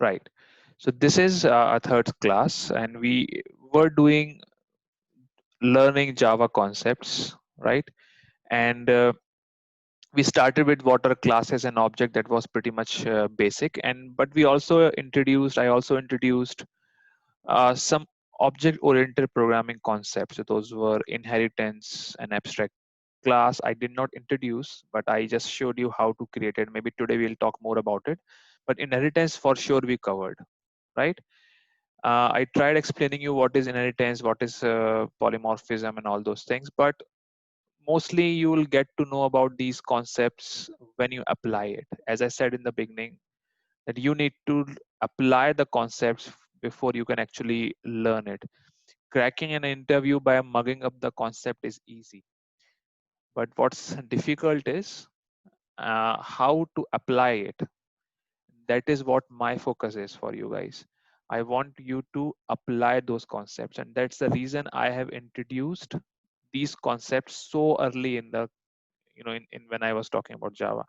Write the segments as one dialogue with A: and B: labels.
A: Right. So this is a third class, and we were doing learning Java concepts, right? And we started with what are classes and object. That was pretty much basic. And but we also introduced, I also introduced some object-oriented programming concepts. So those were inheritance and abstract class. I did not introduce, but I just showed you how to create it. Maybe today we'll talk more about it. But inheritance for sure we covered, right? I tried explaining you what is inheritance, what is polymorphism, and all those things. But mostly you will get to know about these concepts when you apply it. As I said in the beginning, that you need to apply the concepts before you can actually learn it. Cracking an interview by mugging up the concept is easy, but what's difficult is how to apply it. That is what my focus is for you guys. I want you to apply those concepts, and that's the reason I have introduced these concepts so early in the, in when I was talking about Java.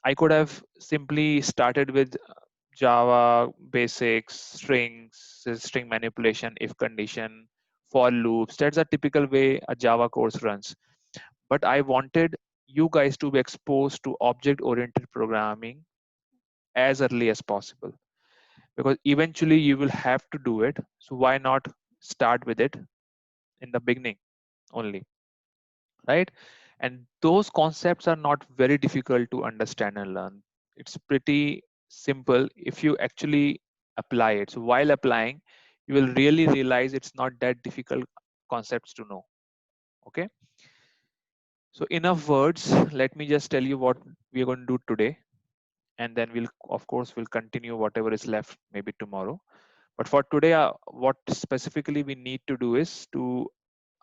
A: I could have simply started with Java basics, strings, string manipulation, if condition, for loops. That's a typical way a Java course runs. But I wanted you guys to be exposed to object oriented programming as early as possible, because eventually you will have to do it. So why not start with it in the beginning only, right? And those concepts are not very difficult to understand and learn. It's pretty simple if you actually apply it. So while applying, you will really realize it's not that difficult concepts to know. Okay. So enough words. Let me just tell you what we are going to do today, and then we'll, of course, we'll continue whatever is left maybe tomorrow. But for today, what specifically we need to do is to,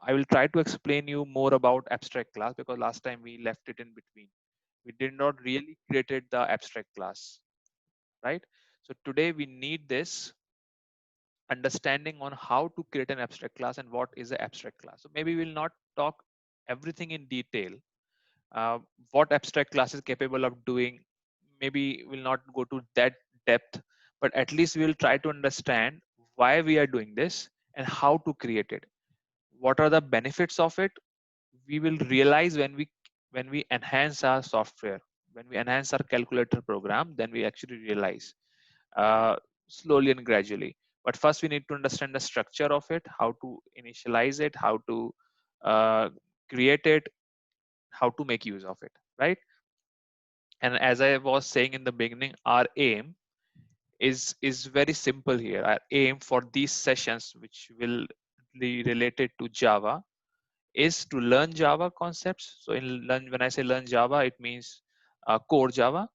A: I will try to explain you more about abstract class, because last time we left it in between. We did not really created the abstract class, right? So today we need this understanding on how to create an abstract class and what is an abstract class. So maybe we'll not talk everything in detail. Uh, what abstract class is capable of doing, maybe we'll not go to that depth, but at least we'll try to understand why we are doing this and how to create it. What are the benefits of it? We will realize when we enhance our software, when we enhance our calculator program, then we actually realize uh, slowly and gradually. But first we need to understand the structure of it, how to initialize it, how to uh, create it, how to make use of it, right? And as I was saying in the beginning, our aim is very simple here. Our aim for these sessions, which will be related to Java, is to learn Java concepts. So when I say learn Java, it means core Java,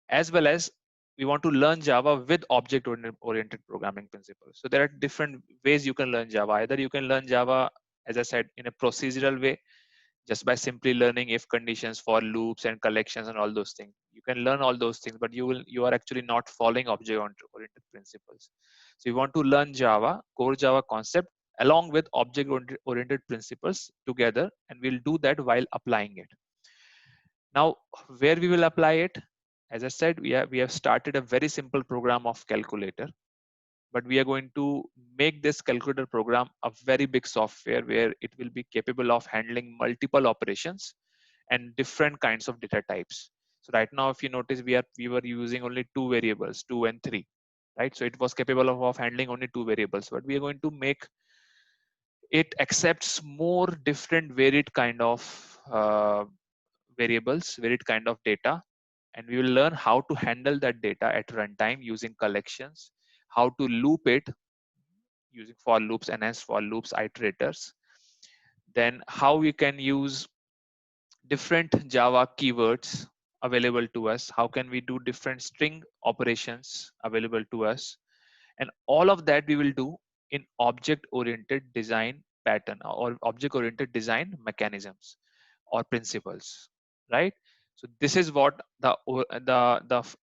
A: as well as we want to learn Java with object-oriented programming principles. So there are different ways you can learn Java. Either you can learn Java, as I said, in a procedural way, just by simply learning if conditions, for loops and collections and all those things. You can learn all those things, but you are actually not following object-oriented principles. So you want to learn Java, core Java concept, along with object-oriented principles together, and we'll do that while applying it. Now, where we will apply it, as I said, we have started a very simple program of calculator, but we are going to make this calculator program a very big software where it will be capable of handling multiple operations and different kinds of data types. So right now, if you notice, we were using only two variables, 2 and 3, right? So it was capable of handling only two variables, but we are going to make it accepts more different varied kind of variables, varied kind of data, and we will learn how to handle that data at runtime using collections, how to loop it using for loops, enhanced for loops, iterators, then how we can use different Java keywords available to us, how can we do different string operations available to us, and all of that we will do in object oriented design pattern or object oriented design mechanisms or principles, right? So this is what the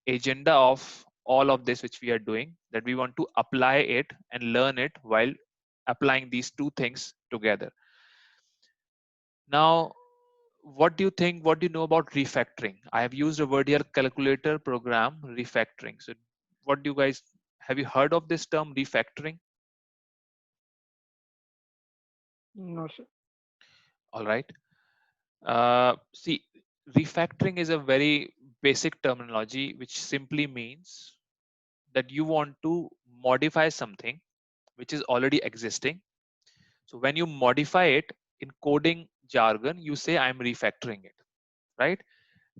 A: agenda of all of this which we are doing, that we want to apply it and learn it while applying these two things together. Now, what do you think, what do you know about refactoring? I have used a word here, calculator program refactoring. So what do you guys, have you heard of this term refactoring?
B: No, sir.
A: All right. See, refactoring is a very basic terminology which simply means that you want to modify something which is already existing. So when you modify it in coding jargon, you say I'm refactoring it, right?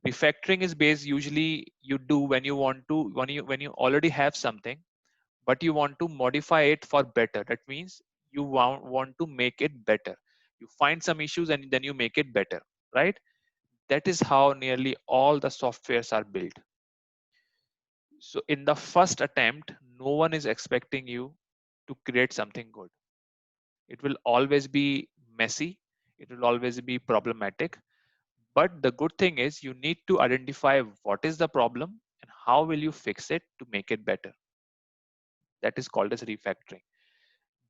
A: Refactoring is based usually you do when you want to, when you already have something, but you want to modify it for better. That means you want to make it better. You find some issues and then you make it better, right? That is how nearly all the softwares are built. So in the first attempt, no one is expecting you to create something good. It will always be messy, it will always be problematic. But the good thing is you need to identify what is the problem and how will you fix it to make it better. That is called as refactoring.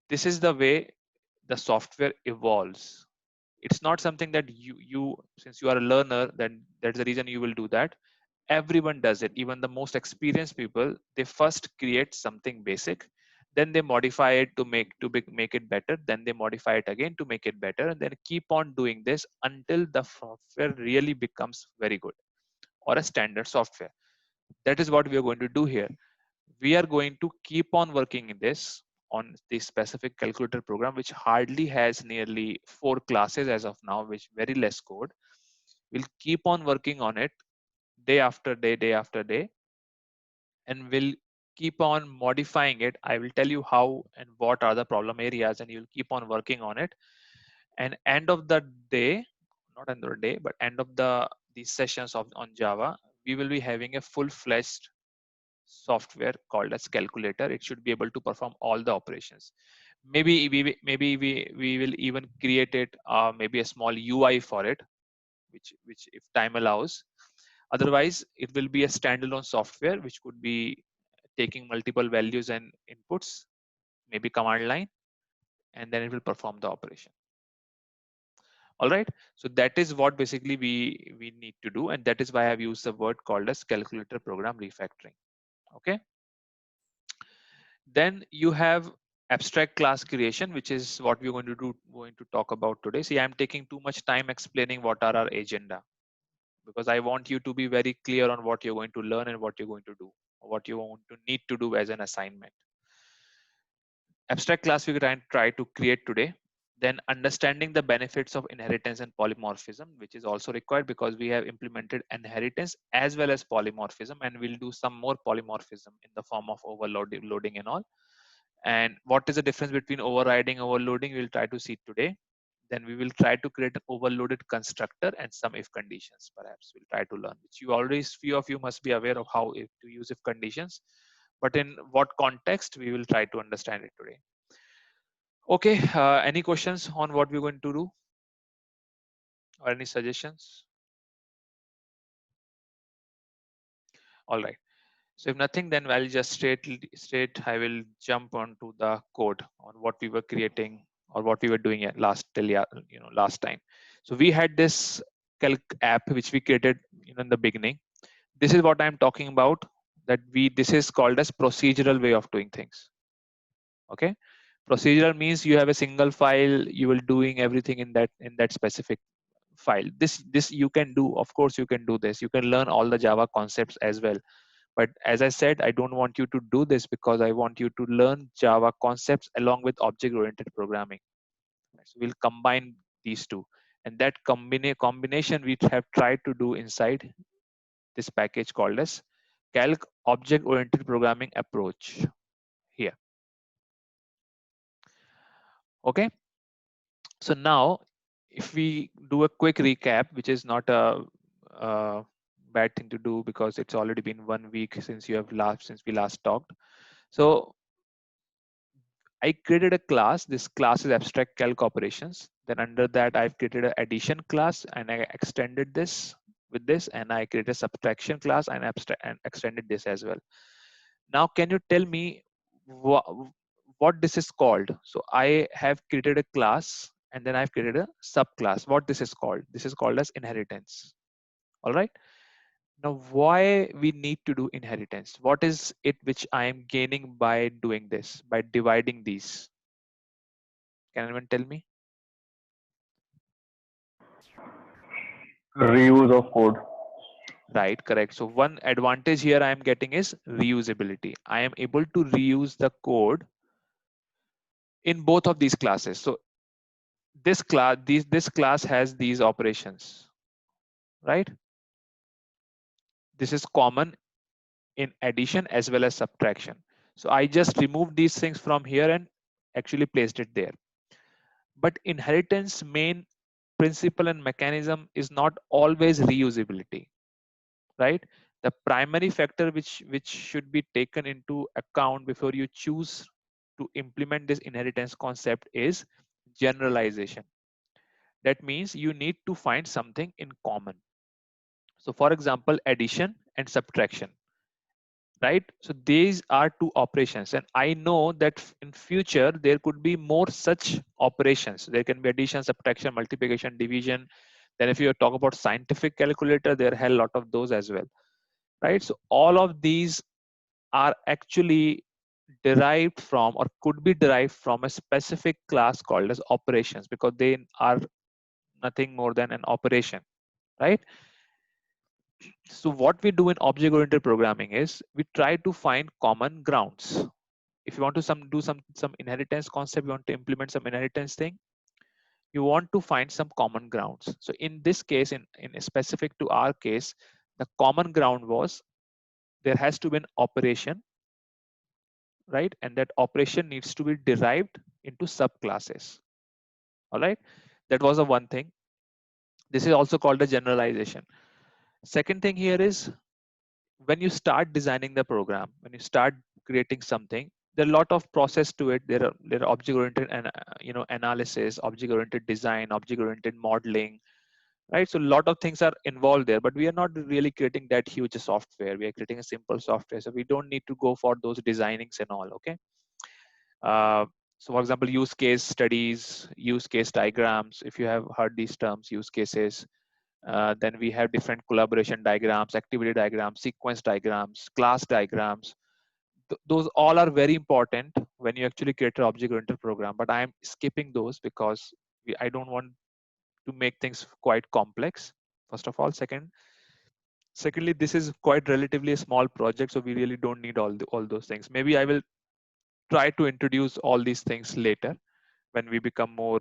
A: This is the way the software evolves. It's not something that you since you are a learner, then that's the reason you will do that. Everyone does it. Even the most experienced people, they first create something basic, then they modify it to make it better, then they modify it again to make it better, and then keep on doing this until the software really becomes very good or a standard software. That is what we are going to do here. We are going to keep on working in this on this specific calculator program, which hardly has nearly 4 classes as of now, which very less code. We'll keep on working on it day after day, day after day, and we'll keep on modifying it. I will tell you how and what are the problem areas, and you'll keep on working on it. And end of the day, not end of the day, but end of these sessions of on Java, we will be having a full-fledged software called as calculator. It should be able to perform all the operations. Maybe we will even create it, maybe a small UI for it, which if time allows. Otherwise, it will be a standalone software which could be taking multiple values and inputs, maybe command line, and then it will perform the operation. All right. So that is what basically we need to do, and that is why I've used the word called as calculator program refactoring. Okay. Then you have abstract class creation, which is what we're going to talk about today. See, I'm taking too much time explaining what are our agenda, because I want you to be very clear on what you're going to learn and what you're going to do, what you want to need to do as an assignment. Abstract class we try to create today. Then understanding the benefits of inheritance and polymorphism, which is also required because we have implemented inheritance as well as polymorphism, and we'll do some more polymorphism in the form of overloading and all. And what is the difference between overriding and overloading, we'll try to see today. Then we will try to create an overloaded constructor and some if conditions, perhaps we'll try to learn, which you already, few of you must be aware of how if to use if conditions, but in what context we will try to understand it today. Okay, any questions on what we're going to do or any suggestions? All right. So if nothing, then I'll just straight I will jump onto the code on what we were creating or what we were doing at last time. So we had this calc app which we created in the beginning. This is what I'm talking about. That this is called as procedural way of doing things. Okay, procedural means you have a single file. You will doing everything in that specific file. This you can do. Of course, you can do this. You can learn all the Java concepts as well. But as I said, I don't want you to do this because I want you to learn Java concepts along with object-oriented programming. So we'll combine these two. And that combination we have tried to do inside this package called as Calc Object-Oriented Programming Approach here. Okay. So now, if we do a quick recap, which is not a bad thing to do because it's already been 1 week since we last talked. So I created a class. This class is abstract calc operations. Then under that, I've created an addition class and I extended this with this, and I created a subtraction class and extended this as well. Now, can you tell me what this is called? So I have created a class and then I've created a subclass. What this is called? This is called as inheritance. All right. Now, why we need to do inheritance? What is it which I am gaining by doing this, by dividing these? Can anyone tell me?
C: Reuse of code.
A: Right, correct. So one advantage here I am getting is reusability. I am able to reuse the code in both of these classes. So this class has these operations, right? This is common in addition as well as subtraction. So I just removed these things from here and actually placed it there. But inheritance main principle and mechanism is not always reusability, right? The primary factor which should be taken into account before you choose to implement this inheritance concept is generalization. That means you need to find something in common. So for example, addition and subtraction, right? So these are two operations, and I know that in future there could be more such operations. There can be addition, subtraction, multiplication, division. Then if you talk about scientific calculator, there are a lot of those as well, right? So all of these are actually derived from or could be derived from a specific class called as operations, because they are nothing more than an operation, right? So what we do in object oriented programming is we try to find common grounds. If you want to do some inheritance concept, you want to implement some inheritance thing, you want to find some common grounds. So in this case, in specific to our case, the common ground was there has to be an operation, right? And that operation needs to be derived into subclasses. All right, that was the one thing. This is also called a generalization. Second thing here is when you start designing the program, when you start creating something, there are a lot of process to it. There are object oriented and analysis, object oriented design, object oriented modeling, right? So a lot of things are involved there, but we are not really creating that huge software. We are creating a simple software, so we don't need to go for those designings and all. Okay. uh, so for example, use case studies, use case diagrams, if you have heard these terms, use cases. Then we have different collaboration diagrams, activity diagrams, sequence diagrams, class diagrams. Those all are very important when you actually create an object oriented program, but I am skipping those because I don't want to make things quite complex, first of all. Secondly, this is quite relatively a small project, so we really don't need all those things. Maybe I will try to introduce all these things later when we become more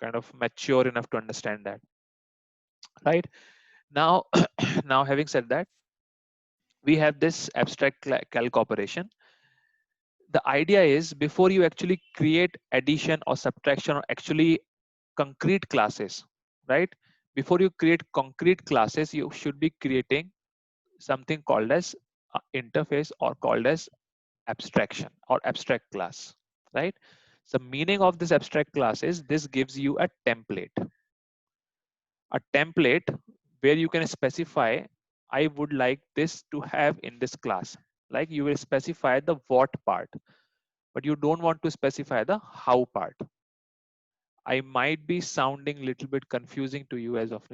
A: kind of mature enough to understand that, right? Now now having said that, we have this abstract calc operation. The idea is before you actually create addition or subtraction or actually concrete classes, right? Before you create concrete classes, you should be creating something called as interface or called as abstraction or abstract class, right? So meaning of this abstract class is this gives you a template where you can specify, I would like this to have in this class. Like you will specify the what part, but you don't want to specify the how part. I might be sounding a little bit confusing to you as of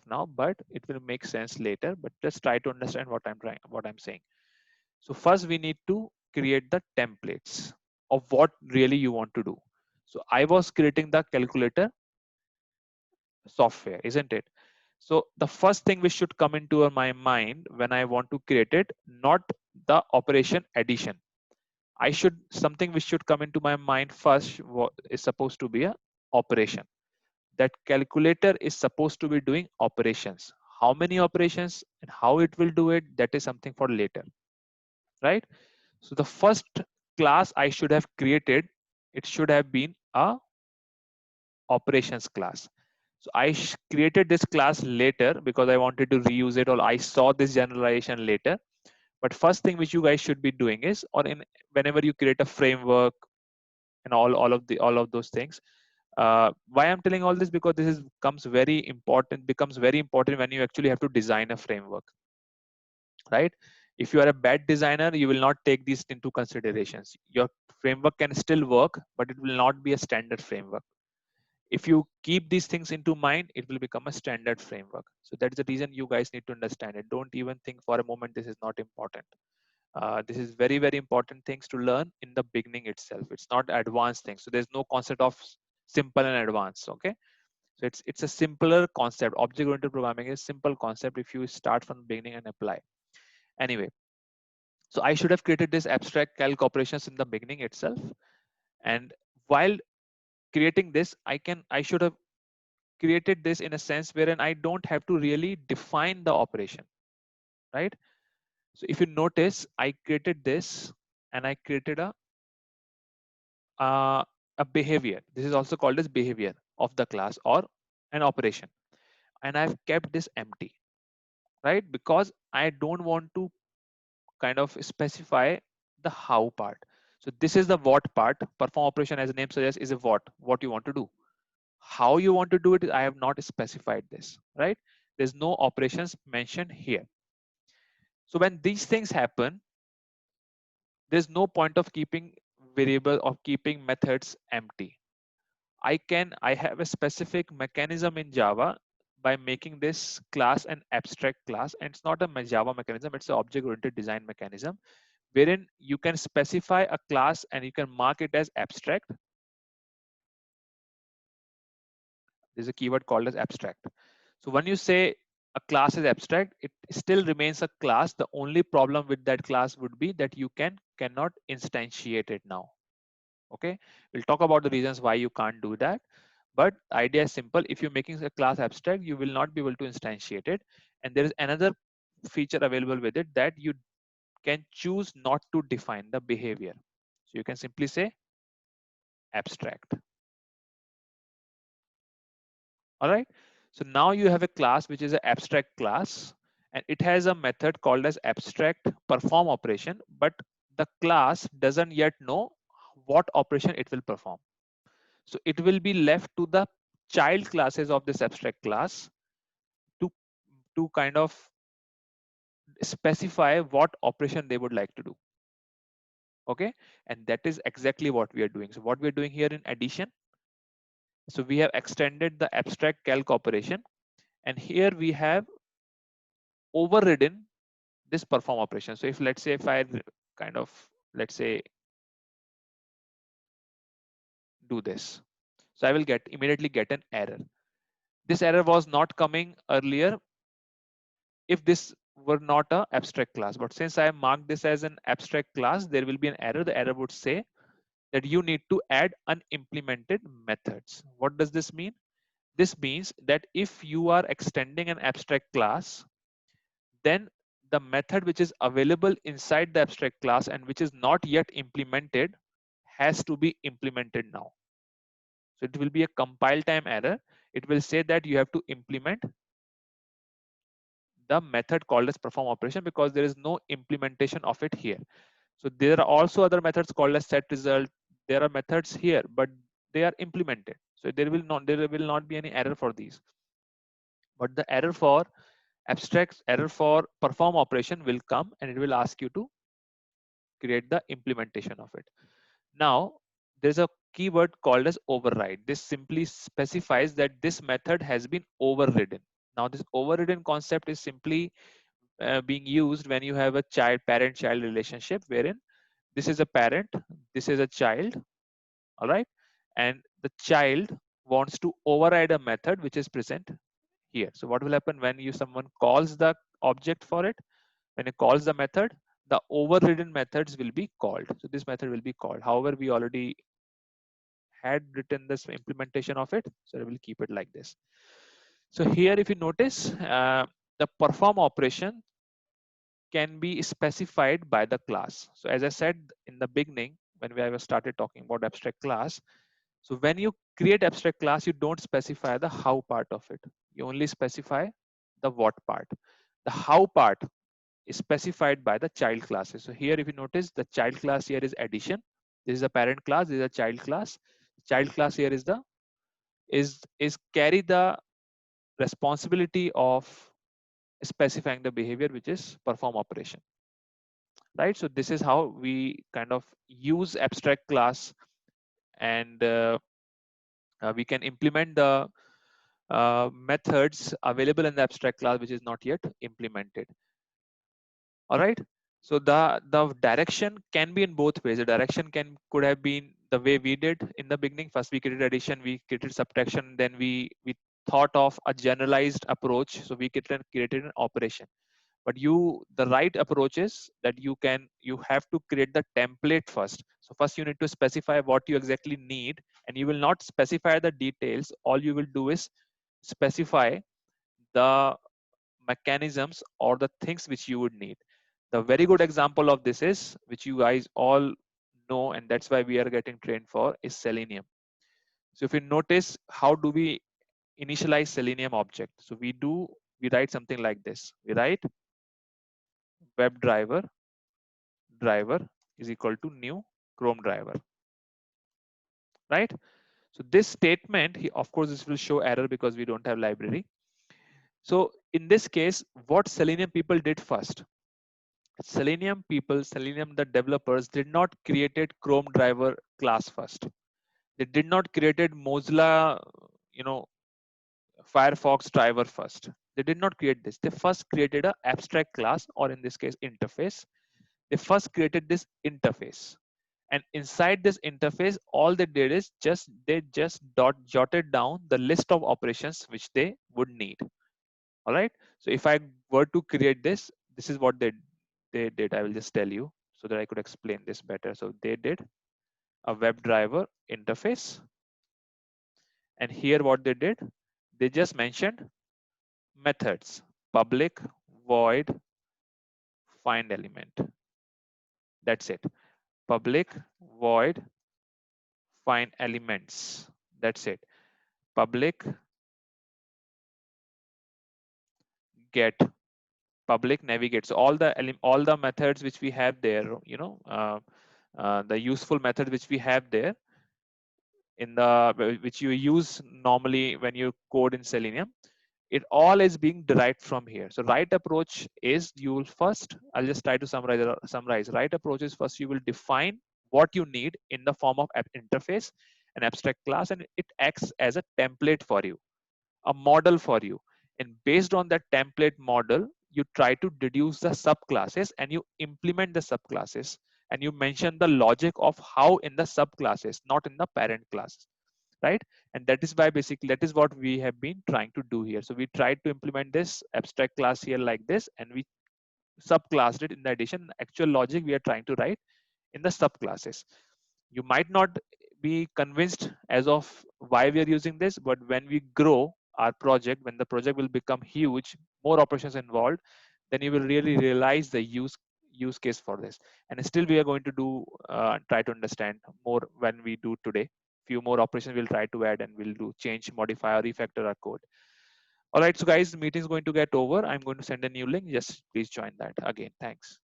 A: now, but it will make sense later. But just try to understand what I'm saying. So first we need to create the templates of what really you want to do. So I was creating the calculator software, isn't it? So the first thing which should come into my mind when I want to create it, not the operation addition. I should something which should come into my mind first is supposed to be a operation. That calculator is supposed to be doing operations. How many operations and how it will do it, that is something for later, right? So the first class I should have created, it should have been a operations class. So I created this class later because I wanted to reuse it, or I saw this generalization later. But first thing which you guys should be doing is, or in whenever you create a framework and all of those things. Why I'm telling all this, because this is becomes very important when you actually have to design a framework, right? If you are a bad designer, you will not take these into considerations. Your framework can still work, but it will not be a standard framework. If you keep these things into mind, it will become a standard framework. So that's the reason you guys need to understand it. Don't even think for a moment this is not important. This is very, very important things to learn in the beginning itself. It's not advanced things. So there's no concept of simple and advanced. Okay. So it's a simpler concept. Object-oriented programming is simple concept if you start from the beginning and apply. Anyway, so I should have created this abstract calc operations in the beginning itself. And while creating this, I should have created this in a sense wherein I don't have to really define the operation, right? So if you notice, I created this and I created uh, a behavior. This is also called as behavior of the class or an operation. And I've kept this empty, right? Because I don't want to kind of specify the how part. So this is the what part. Perform operation, as the name suggests, is a what you want to do. How you want to do it, I have not specified this, right? There's no operations mentioned here. So when these things happen, there's no point of keeping variable or keeping methods empty. I have a specific mechanism in Java by making this class an abstract class, and it's not a Java mechanism, it's an object-oriented design mechanism, wherein you can specify a class and you can mark it as abstract. There's a keyword called as abstract. So when you say a class is abstract, it still remains a class. The only problem with that class would be that you cannot instantiate it now. Okay, we'll talk about the reasons why you can't do that. But the idea is simple. If you're making a class abstract, you will not be able to instantiate it. And there is another feature available with it that you can choose not to define the behavior. So you can simply say abstract. All right. So now you have a class which is an abstract class, and it has a method called as abstract perform operation, but the class doesn't yet know what operation it will perform. So it will be left to the child classes of this abstract class to kind of specify what operation they would like to do. Okay, and that is exactly what we are doing. So what we are doing here in addition, so we have extended the abstract calc operation, and here we have overridden this perform operation. So if let's say if I kind of let's say do this, so I will immediately get an error. This error was not coming earlier if this were not a abstract class, but since I marked this as an abstract class, there will be an error. The error would say that you need to add unimplemented methods. What does this mean? This means that if you are extending an abstract class, then the method which is available inside the abstract class and which is not yet implemented has to be implemented now. So it will be a compile time error. It will say that you have to implement the method called as perform operation because there is no implementation of it here. So there are also other methods called as set result. There are methods here, but they are implemented. So there will not be any error for these. But the error for error for perform operation will come and it will ask you to create the implementation of it. Now there's a keyword called as override. This simply specifies that this method has been overridden. Now this overridden concept is simply being used when you have a parent-child relationship wherein this is a parent, this is a child, all right, and the child wants to override a method which is present here. So what will happen when someone calls the object for it? When it calls the method, the overridden methods will be called. So this method will be called. However, we already had written this implementation of it, so I will keep it like this. So here, if you notice, the perform operation can be specified by the class. So as I said in the beginning, when we started talking about abstract class, so when you create abstract class, you don't specify the how part of it. You only specify the what part. The how part is specified by the child classes. So here, if you notice, the child class here is addition. This is a parent class. This is a child class. Child class here is carry the responsibility of specifying the behavior which is perform operation, right? So this is how we kind of use abstract class and We can implement the methods available in the abstract class which is not yet implemented. All right. So the direction can be in both ways. The direction could have been the way we did in the beginning. First we created addition, we created subtraction, then we thought of a generalized approach, so we created an operation. But the right approach is that you have to create the template first. So first you need to specify what you exactly need, and you will not specify the details. All you will do is specify the mechanisms or the things which you would need. The very good example of this is, which you guys all know, and that's why we are getting trained for, is Selenium. So if you notice, how do we initialize Selenium object? So we write something like this. We write WebDriver is equal to new Chrome driver, right? So this statement, of course, this will show error because we don't have library. So in this case, what Selenium people did first? Selenium, the developers did not created Chrome driver class first. They did not created Mozilla, you know, Firefox driver first. They did not create this. They first created an abstract class, or in this case, interface. They first created this interface, and inside this interface, all they did is they just jotted down the list of operations which they would need. All right. So if I were to create this is what they did. I will just tell you so that I could explain this better. So they did a WebDriver interface, and here what they did, they just mentioned methods: public, void, find element. That's it. Public, void, find elements. That's it. Public, get, public, navigate. So all the methods which we have there, the useful method which we have there in the which you use normally when you code in Selenium, it all is being derived from here. So right approach is, you will first, I'll just try to summarize. Right approach is, first you will define what you need in the form of app interface, an abstract class, and it acts as a template for you, a model for you. And based on that template model, you try to deduce the subclasses and you implement the subclasses, and you mention the logic of how in the subclasses, not in the parent class, right? And that is why basically that is what we have been trying to do here. So we tried to implement this abstract class here like this, and we subclassed it. In the addition, actual logic we are trying to write in the subclasses. You might not be convinced as of why we are using this, but when we grow our project, when the project will become huge, more operations involved, then you will really realize the use case for this. And still we are going to do try to understand more when we do today. Few more operations we'll try to add, and we'll do change, modify, or refactor our code. All right, so guys, the meeting is going to get over. I'm going to send a new link. Just please join that again. Thanks.